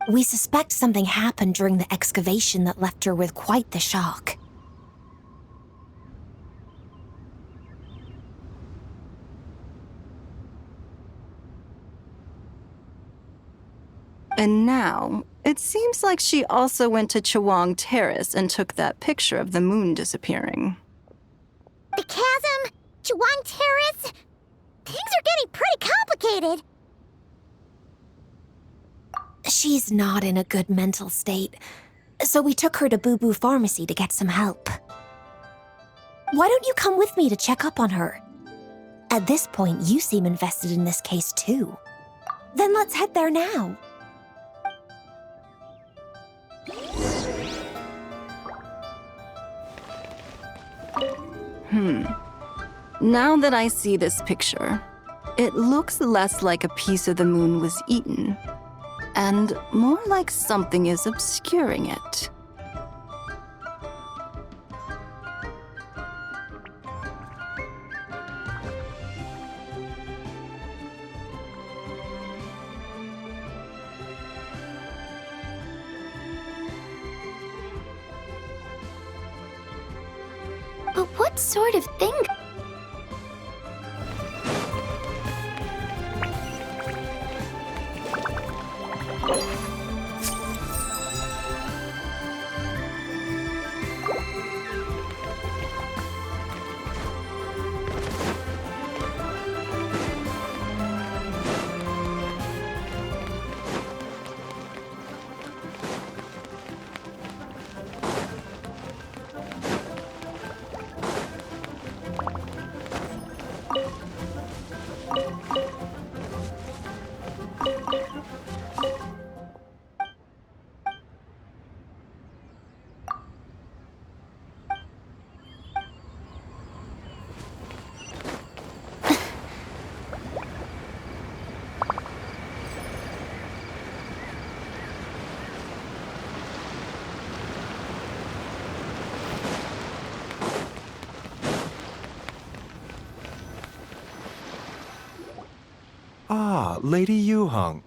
We suspect something happened during the excavation that left her with quite the shock. And now, it seems like she also went to Chawang Terrace and took that picture of the moon disappearing. The chasm? Chawang Terrace? Things are getting pretty complicated. She's not in a good mental state, so we took her to Boo Boo Pharmacy to get some help. Why don't you come with me to check up on her? At this point, you seem invested in this case too. Then let's head there now. Now that I see this picture, it looks less like a piece of the moon was eaten, and more like something is obscuring it. But what sort of thing? Ah, Lady Yuheng.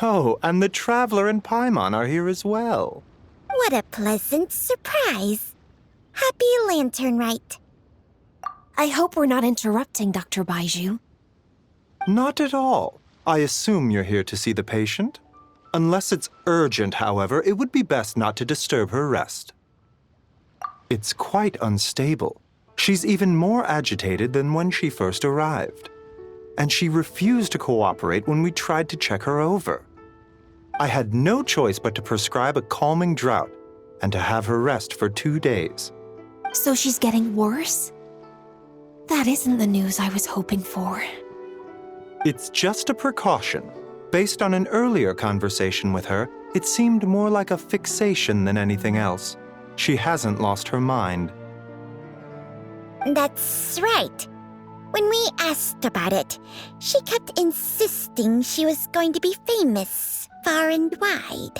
Oh, and the Traveler and Paimon are here as well. What a pleasant surprise. Happy Lantern Rite. I hope we're not interrupting Dr. Baiju. Not at all. I assume you're here to see the patient? Unless it's urgent, however, it would be best not to disturb her rest. It's quite unstable. She's even more agitated than when she first arrived. And she refused to cooperate when we tried to check her over. I had no choice but to prescribe a calming draught and to have her rest for 2 days. So she's getting worse? That isn't the news I was hoping for. It's just a precaution. Based on an earlier conversation with her, it seemed more like a fixation than anything else. She hasn't lost her mind. That's right. When we asked about it, she kept insisting she was going to be famous far and wide.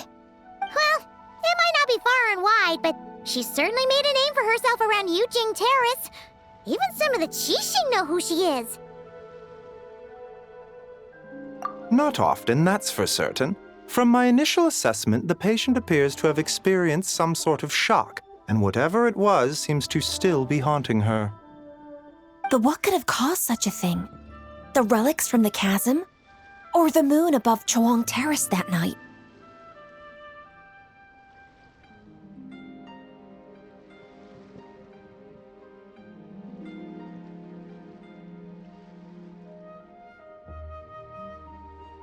Well, it might not be far and wide, but she certainly made a name for herself around Yujing Terrace. Even some of the Qixing know who she is. Not often, that's for certain. From my initial assessment, the patient appears to have experienced some sort of shock, and whatever it was seems to still be haunting her. But what could have caused such a thing? The relics from the chasm? Or the moon above Chawang Terrace that night?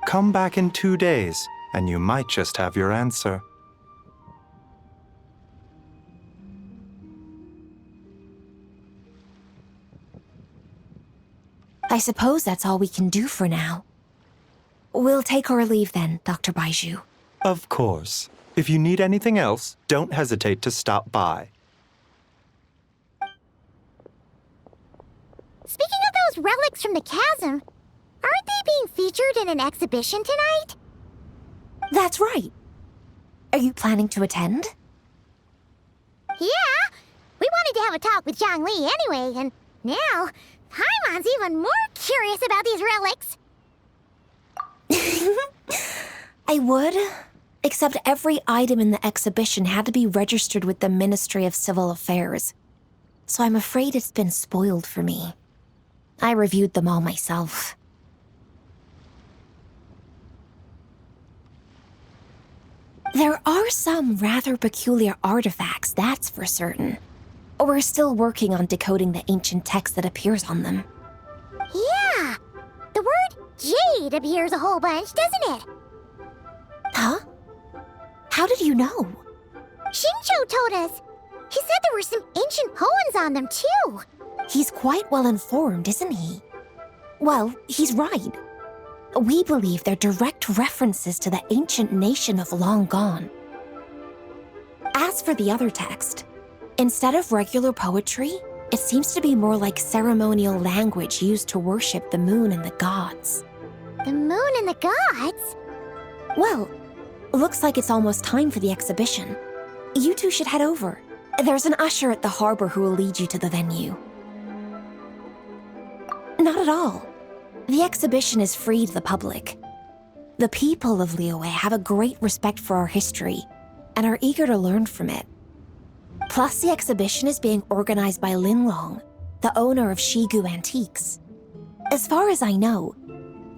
Come back in 2 days, and you might just have your answer. I suppose that's all we can do for now. We'll take our leave then, Dr. Baiju. Of course. If you need anything else, don't hesitate to stop by. Speaking of those relics from the chasm, aren't they being featured in an exhibition tonight? That's right. Are you planning to attend? Yeah! We wanted to have a talk with Zhang Li anyway, and now Paimon's even more curious about these relics. I would, Except every item in the exhibition had to be registered with the Ministry of Civil Affairs. So I'm afraid it's been spoiled for me. I reviewed them all myself. There are some rather peculiar artifacts, that's for certain. We're still working on decoding the ancient text that appears on them. Yeah! The word jade appears a whole bunch, doesn't it? Huh? How did you know? Shincho told us. He said there were some ancient poems on them, too. He's quite well informed, isn't he? Well, he's right. We believe they're direct references to the ancient nation of long gone. As for the other text, instead of regular poetry, it seems to be more like ceremonial language used to worship the moon and the gods. The moon and the gods? Well, looks like it's almost time for the exhibition. You two should head over. There's an usher at the harbor who will lead you to the venue. Not at all. The exhibition is free to the public. The people of Liyue have a great respect for our history and are eager to learn from it. Plus, the exhibition is being organized by Linlong, the owner of Shigu Antiques. As far as I know,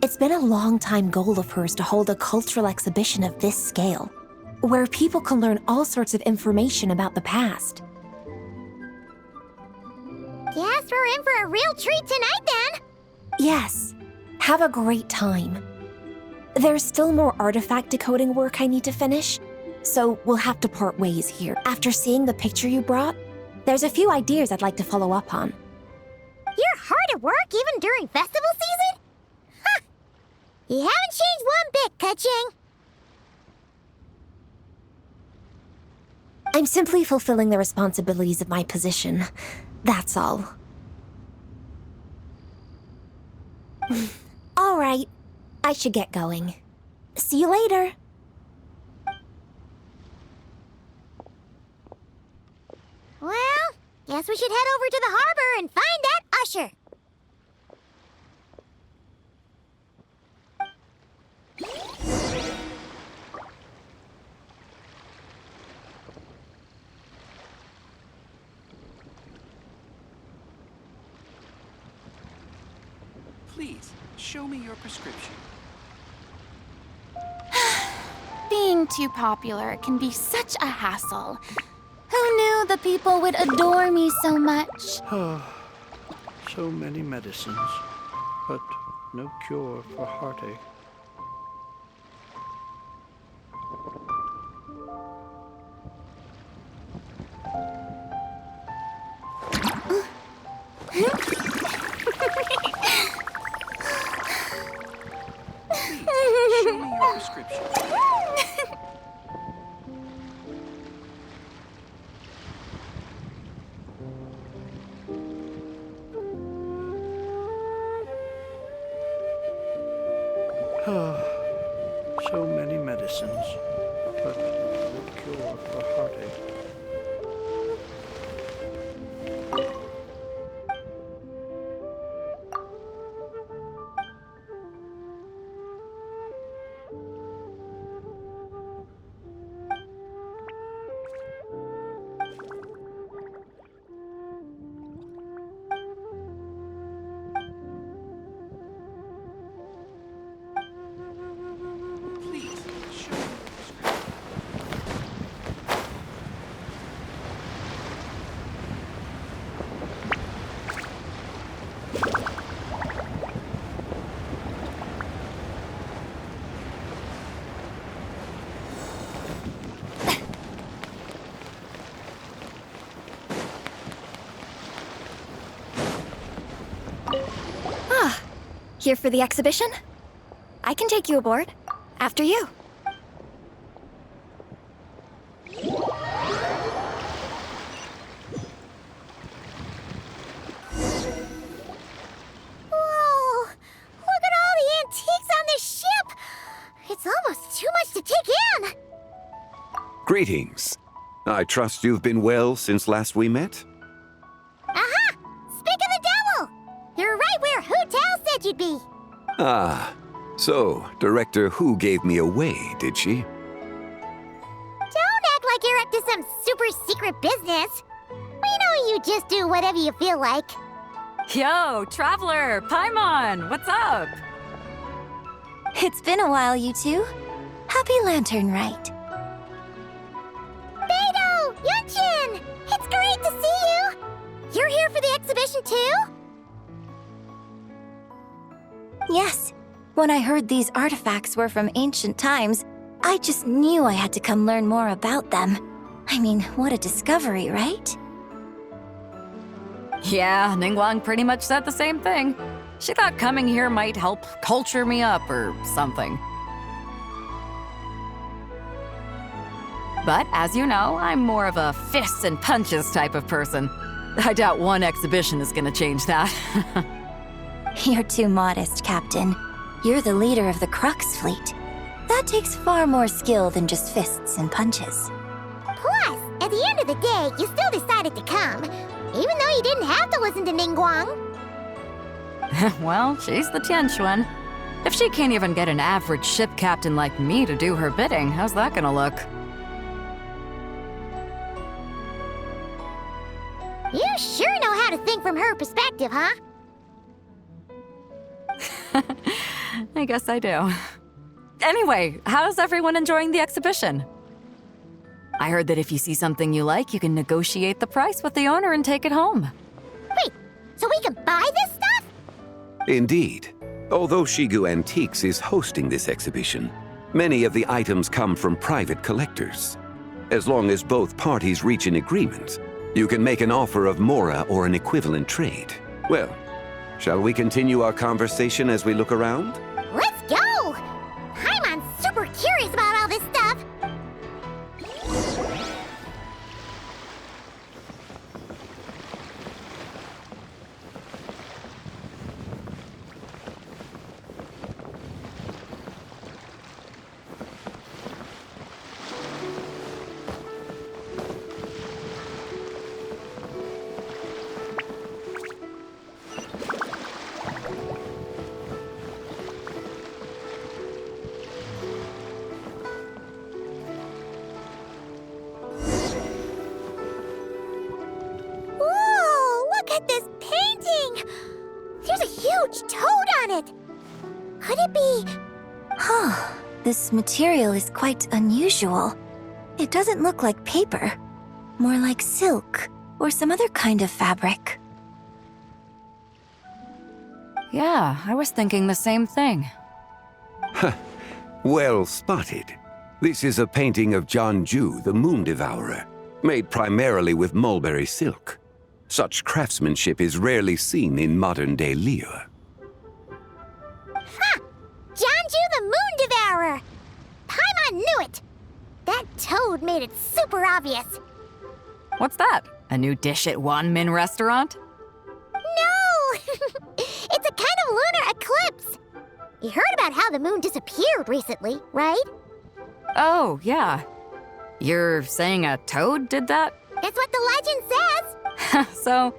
it's been a long-time goal of hers to hold a cultural exhibition of this scale, where people can learn all sorts of information about the past. Guess we're in for a real treat tonight, then. Yes, have a great time. There's still more artifact decoding work I need to finish, so we'll have to part ways here. After seeing the picture you brought, there's a few ideas I'd like to follow up on. You're hard at work even during festival season? Huh! You haven't changed one bit, Ka-Ching. I'm simply fulfilling the responsibilities of my position. That's all. All right, I should get going. See you later. Well, guess we should head over to the harbor and find that usher. Please, show me your prescription. Being too popular can be such a hassle. Who knew the people would adore me so much? So many medicines, but no cure for heartache. Show me your prescription. So many medicines, but no cure for heartache. Please, show me your prescription. Here for the exhibition? I can take you aboard. After you. Whoa! Look at all the antiques on this ship! It's almost too much to take in! Greetings. I trust you've been well since last we met? Aha! Speak of the devil! You're right where Hu Tao said you'd be. Ah, so Director Hu gave me away, did she? to some super secret business. We know you just do whatever you feel like. Yo, Traveler, Paimon, what's up? It's been a while, you two. Happy Lantern Rite. Beidou! Yunchin! It's great to see you! You're here for the exhibition too? Yes. When I heard these artifacts were from ancient times, I just knew I had to come learn more about them. I mean, what a discovery, right? Yeah, Ningguang pretty much said the same thing. She thought coming here might help culture me up or something. But as you know, I'm more of a fists and punches type of person. I doubt one exhibition is gonna change that. You're too modest, Captain. You're the leader of the Crux fleet. That takes far more skill than just fists and punches. Plus, at the end of the day, you still decided to come, even though you didn't have to listen to Ningguang. Well, she's the Tianquan. If she can't even get an average ship captain like me to do her bidding, how's that gonna look? You sure know how to think from her perspective, huh? I guess I do. Anyway, how's everyone enjoying the exhibition? I heard that if you see something you like, you can negotiate the price with the owner and take it home. Wait, so we can buy this stuff? Indeed. Although Shigu Antiques is hosting this exhibition, many of the items come from private collectors. As long as both parties reach an agreement, you can make an offer of mora or an equivalent trade. Well, shall we continue our conversation as we look around? Let's go! Paimon's super curious about all this stuff. Could it be? Huh. This material is quite unusual. It doesn't look like paper. More like silk or some other kind of fabric. Yeah, I was thinking the same thing. Well spotted. This is a painting of Jianju, the Moon Devourer, made primarily with mulberry silk. Such craftsmanship is rarely seen in modern-day Liyue. Ha! Jianju the Moon Devourer! Paimon knew it! That toad made it super obvious. What's that? A new dish at Wanmin restaurant? No! It's a kind of lunar eclipse. You heard about how the moon disappeared recently, right? Oh, yeah. You're saying a toad did that? That's what the legend says. So,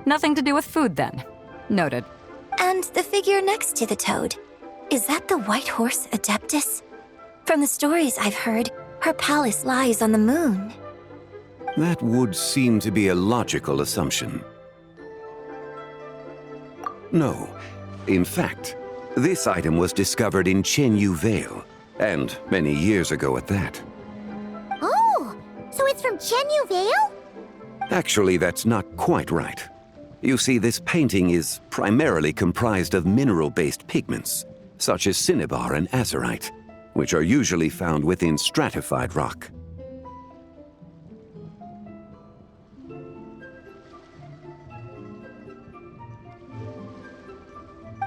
nothing to do with food then. Noted. And the figure next to the toad. Is that the white horse Adeptus? From the stories I've heard, her palace lies on the moon. That would seem to be a logical assumption. No. In fact, this item was discovered in Chenyu Vale, and many years ago at that. Oh, so it's from Chenyu Vale? Actually, that's not quite right. You see, this painting is primarily comprised of mineral-based pigments, such as cinnabar and azurite, which are usually found within stratified rock.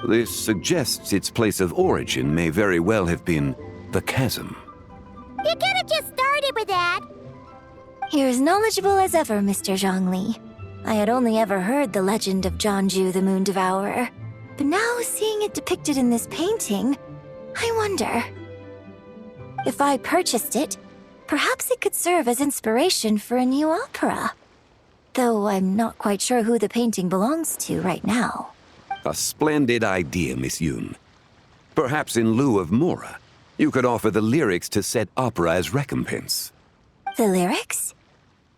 This suggests its place of origin may very well have been the chasm. You could have just started with that. You're as knowledgeable as ever, Mr. Zhongli. I had only ever heard the legend of Jianju the Moon Devourer, but now seeing it depicted in this painting, I wonder. If I purchased it, perhaps it could serve as inspiration for a new opera. Though I'm not quite sure who the painting belongs to right now. A splendid idea, Miss Yoon. Perhaps in lieu of mora, you could offer the lyrics to said opera as recompense. The lyrics?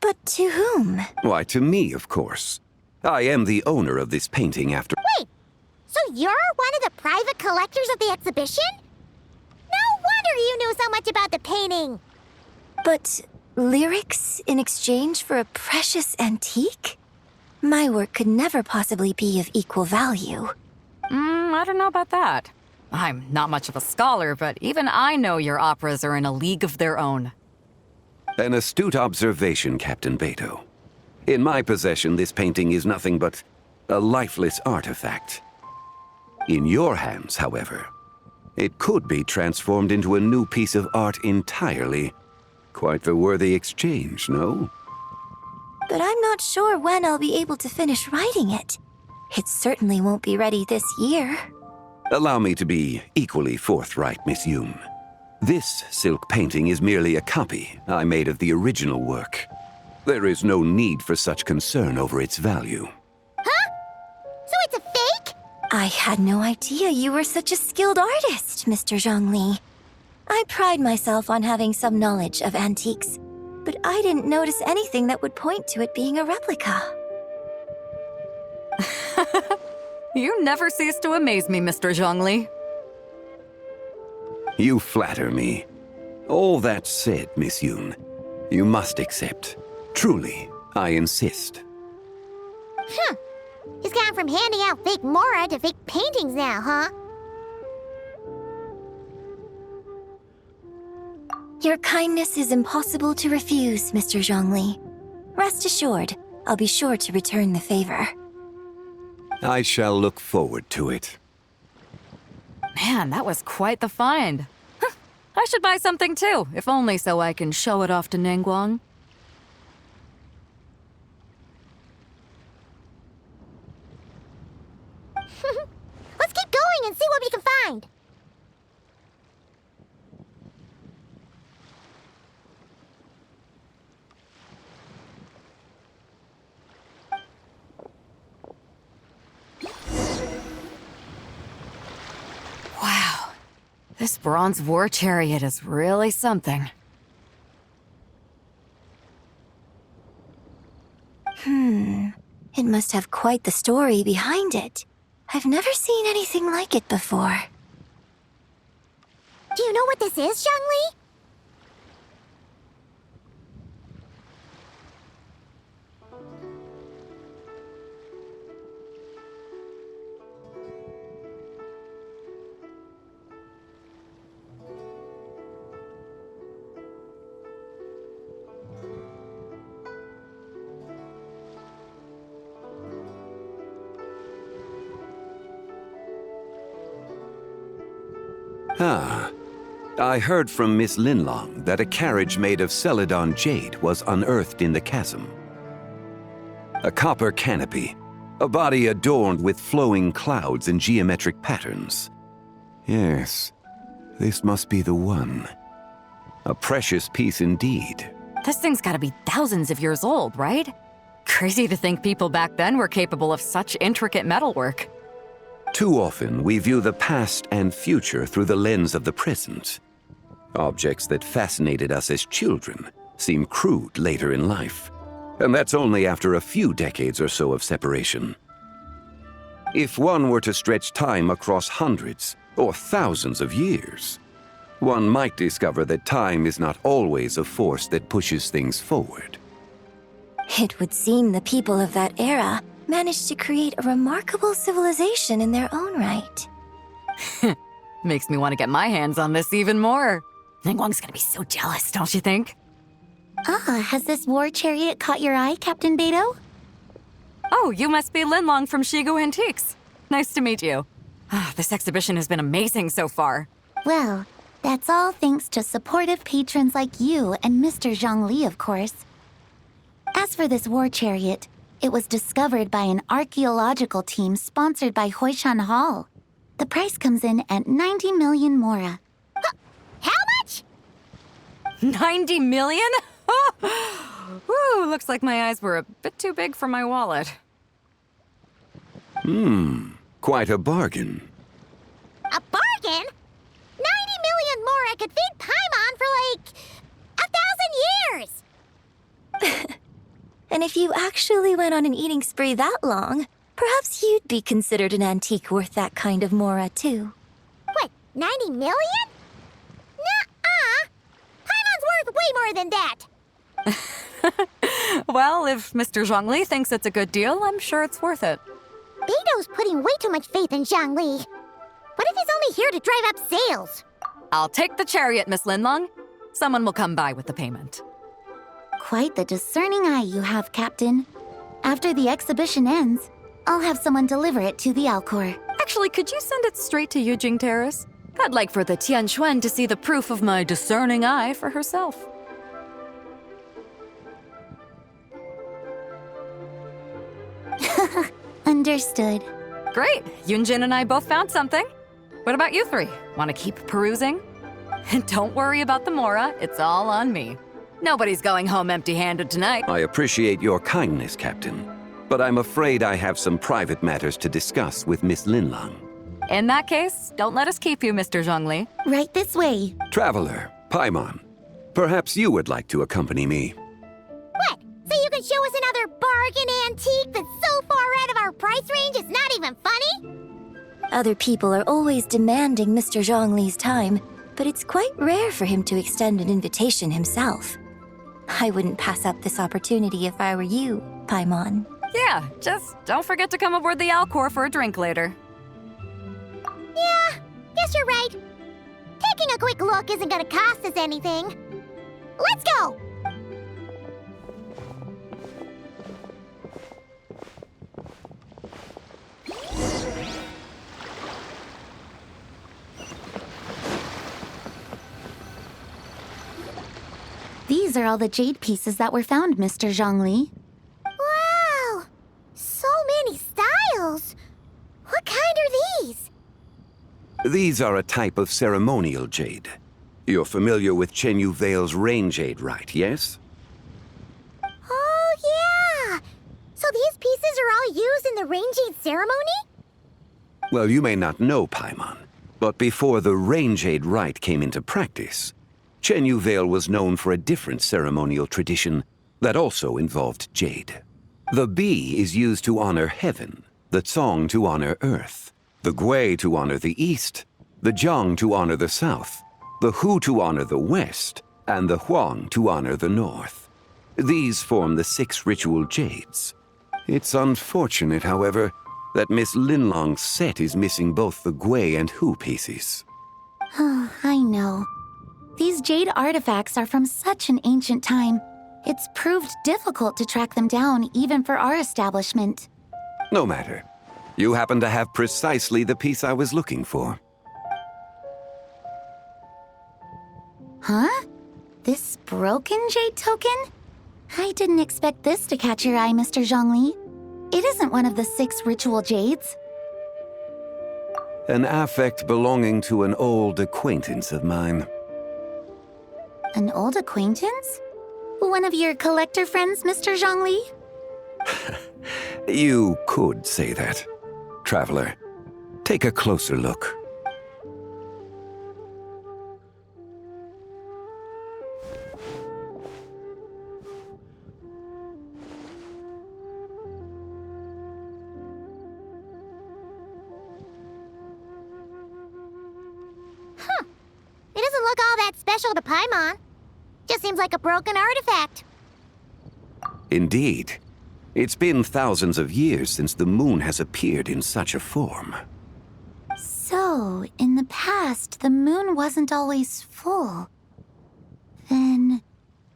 But to whom? Why, to me, of course. I am the owner of this painting after... Wait, so you're one of the private collectors of the exhibition? No wonder you knew so much about the painting. But lyrics in exchange for a precious antique? My work could never possibly be of equal value. I don't know about that. I'm not much of a scholar, but even I know your operas are in a league of their own. An astute observation, Captain Beto. In my possession, this painting is nothing but a lifeless artifact. In your hands, however, it could be transformed into a new piece of art entirely. Quite the worthy exchange, no? But I'm not sure when I'll be able to finish writing it. It certainly won't be ready this year. Allow me to be equally forthright, Miss Yoon. This silk painting is merely a copy I made of the original work. There is no need for such concern over its value. Huh? So it's a fake? I had no idea you were such a skilled artist, Mr. Zhongli. I pride myself on having some knowledge of antiques, but I didn't notice anything that would point to it being a replica. You never cease to amaze me, Mr. Zhongli. You flatter me. All that said, Miss Yoon, you must accept. Truly, I insist. Huh. He's gone from handing out fake Mora to fake paintings now, huh? Your kindness is impossible to refuse, Mr. Zhongli. Rest assured, I'll be sure to return the favor. I shall look forward to it. Man, that was quite the find. Huh, I should buy something too, if only so I can show it off to Ningguang. Let's keep going and see what we can find. Wow, this bronze war chariot is really something. It must have quite the story behind it. I've never seen anything like it before. Do you know what this is, Zhongli? Ah, I heard from Miss Linlong that a carriage made of Celadon jade was unearthed in the chasm. A copper canopy, a body adorned with flowing clouds and geometric patterns. Yes, this must be the one. A precious piece indeed. This thing's gotta be thousands of years old, right? Crazy to think people back then were capable of such intricate metalwork. Too often, we view the past and future through the lens of the present. Objects that fascinated us as children seem crude later in life. And that's only after a few decades or so of separation. If one were to stretch time across hundreds or thousands of years, one might discover that time is not always a force that pushes things forward. It would seem the people of that era managed to create a remarkable civilization in their own right. Makes me want to get my hands on this even more. Ningguang's gonna be so jealous, don't you think? Has this war chariot caught your eye, Captain Beto? Oh, you must be Linlong from Shigu Antiques. Nice to meet you. This exhibition has been amazing so far. Well, that's all thanks to supportive patrons like you and Mr. Zhongli, of course. As for this war chariot, it was discovered by an archaeological team sponsored by Hoishan Hall. The price comes in at 90 million Mora. How much? 90 million? Woo, looks like my eyes were a bit too big for my wallet. Quite a bargain. A bargain? 90 million Mora could feed Paimon for like 1,000 years! And if you actually went on an eating spree that long, perhaps you'd be considered an antique worth that kind of mora, too. What, 90 million? Nuh-uh! Paimon's worth way more than that! Well, if Mr. Zhongli thinks it's a good deal, I'm sure it's worth it. Beto's putting way too much faith in Zhongli. What if he's only here to drive up sales? I'll take the chariot, Miss Linlong. Someone will come by with the payment. Quite the discerning eye you have, Captain. After the exhibition ends, I'll have someone deliver it to the Alcor. Actually, could you send it straight to Yujing Terrace? I'd like for the Tianquan to see the proof of my discerning eye for herself. Understood. Great. Yunjin and I both found something. What about you three? Want to keep perusing? And don't worry about the mora. It's all on me. Nobody's going home empty-handed tonight. I appreciate your kindness, Captain, but I'm afraid I have some private matters to discuss with Miss Linlong. In that case, don't let us keep you, Mr. Zhongli. Right this way. Traveler, Paimon, perhaps you would like to accompany me. What? So you can show us another bargain antique that's so far out of our price range it's not even funny? Other people are always demanding Mr. Zhongli's time, but it's quite rare for him to extend an invitation himself. I wouldn't pass up this opportunity if I were you, Paimon. Yeah, just don't forget to come aboard the Alcor for a drink later. Yeah, guess you're right. Taking a quick look isn't gonna cost us anything. Let's go! These are all the jade pieces that were found, Mr. Zhongli. Wow! So many styles! What kind are these? These are a type of ceremonial jade. You're familiar with Chenyu Vale's rain jade, right, yes? Oh, yeah! So these pieces are all used in the rain jade ceremony? Well, you may not know, Paimon, but before the rain jade rite came into practice, Chenyu Vale was known for a different ceremonial tradition that also involved jade. The Bi is used to honor heaven, the Cong to honor earth, the Gui to honor the east, the Jiang to honor the south, the Hu to honor the west, and the Huang to honor the north. These form the 6 ritual jades. It's unfortunate, however, that Miss Linlong's set is missing both the Gui and Hu pieces. Oh, I know. These jade artifacts are from such an ancient time. It's proved difficult to track them down, even for our establishment. No matter. You happen to have precisely the piece I was looking for. Huh? This broken jade token? I didn't expect this to catch your eye, Mr. Zhongli. It isn't one of the 6 ritual jades. An affect belonging to an old acquaintance of mine. An old acquaintance? One of your collector friends, Mr. Zhongli? You could say that. Traveler, take a closer look. It doesn't look all that special to Paimon. Just seems like a broken artifact. Indeed. It's been thousands of years since the moon has appeared in such a form. So, in the past, the moon wasn't always full. Then,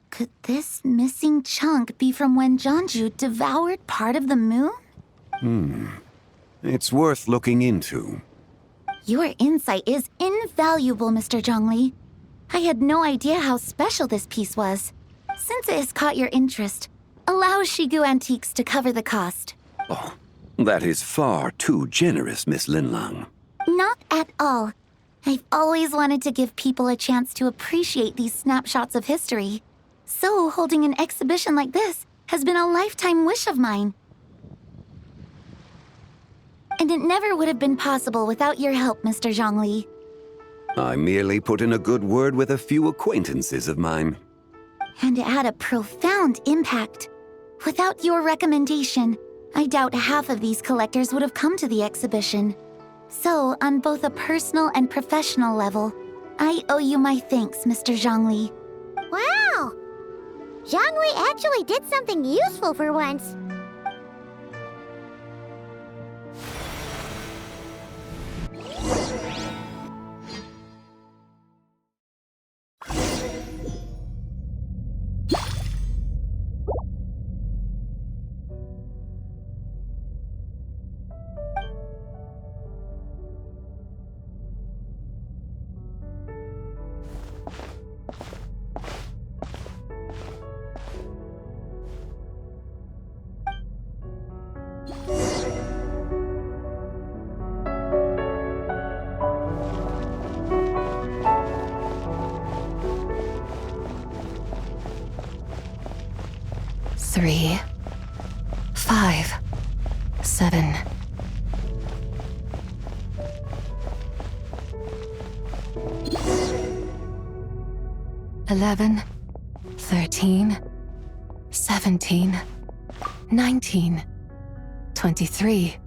could this missing chunk be from when Jeonju devoured part of the moon? It's worth looking into. Your insight is invaluable, Mr. Zhongli. I had no idea how special this piece was. Since it has caught your interest, allow Shigu Antiques to cover the cost. Oh, that is far too generous, Miss Linlong. Not at all. I've always wanted to give people a chance to appreciate these snapshots of history. So holding an exhibition like this has been a lifetime wish of mine. And it never would have been possible without your help, Mr. Zhongli. I merely put in a good word with a few acquaintances of mine. And it had a profound impact. Without your recommendation, I doubt half of these collectors would have come to the exhibition. So, on both a personal and professional level, I owe you my thanks, Mr. Zhongli. Wow! Zhongli actually did something useful for once. Three, 5, 7. $11, 13, 17, 19, 23,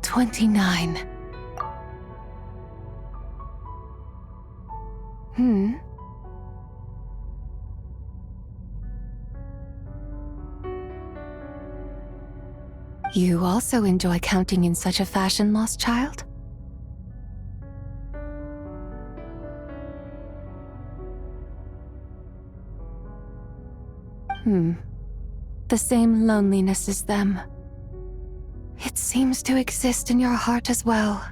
29. You also enjoy counting in such a fashion, lost child? The same loneliness as them. It seems to exist in your heart as well.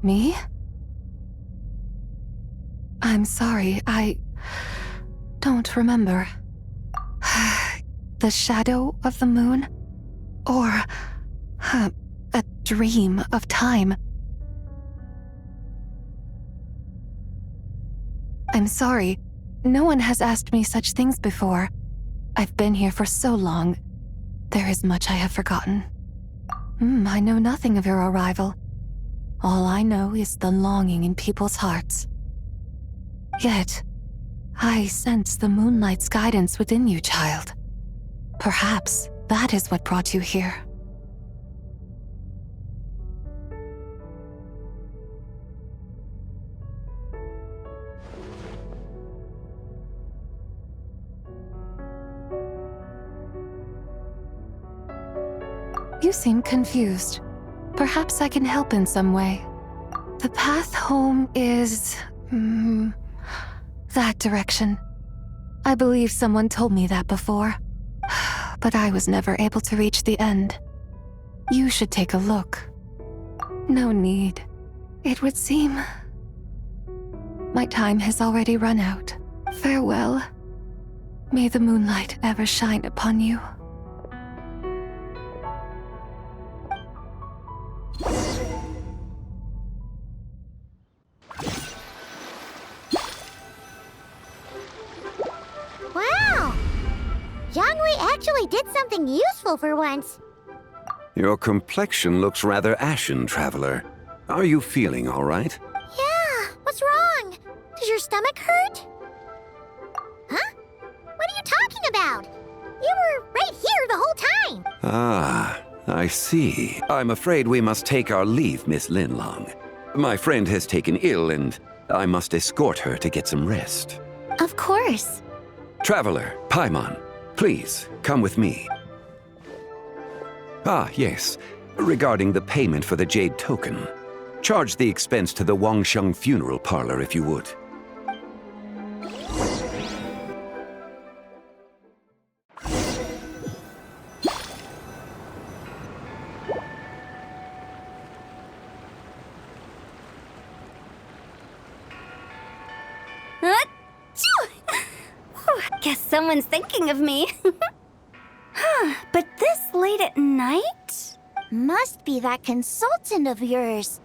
Me? I'm sorry, I don't remember. The shadow of the moon? Or a dream of time? I'm sorry. No one has asked me such things before. I've been here for so long. There is much I have forgotten. I know nothing of your arrival. All I know is the longing in people's hearts. Yet, I sense the moonlight's guidance within you, child. Perhaps that is what brought you here. You seem confused. Perhaps I can help in some way. The path home is... that direction. I believe someone told me that before. But I was never able to reach the end. You should take a look. No need. It would seem... my time has already run out. Farewell. May the moonlight ever shine upon you. Wow! Zhongli actually did something useful for once. Your complexion looks rather ashen, traveler. Are you feeling all right? Yeah, what's wrong? Does your stomach hurt? Huh? What are you talking about? You were right here the whole time. Ah, I see. I'm afraid we must take our leave, Miss Linlong. My friend has taken ill and I must escort her to get some rest. Of course. Traveler, Paimon, please come with me. Ah, yes. Regarding the payment for the jade token. Charge the expense to the Wangsheng funeral parlor if you would. Guess someone's thinking of me. But this late at night? Must be that consultant of yours.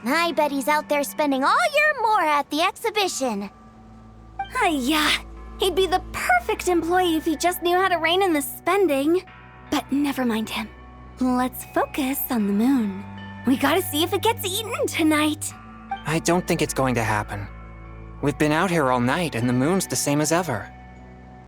I bet he's out there spending all year more at the exhibition. Yeah, he'd be the perfect employee if he just knew how to rein in the spending. But never mind him. Let's focus on the moon. We gotta see if it gets eaten tonight. I don't think it's going to happen. We've been out here all night and the moon's the same as ever.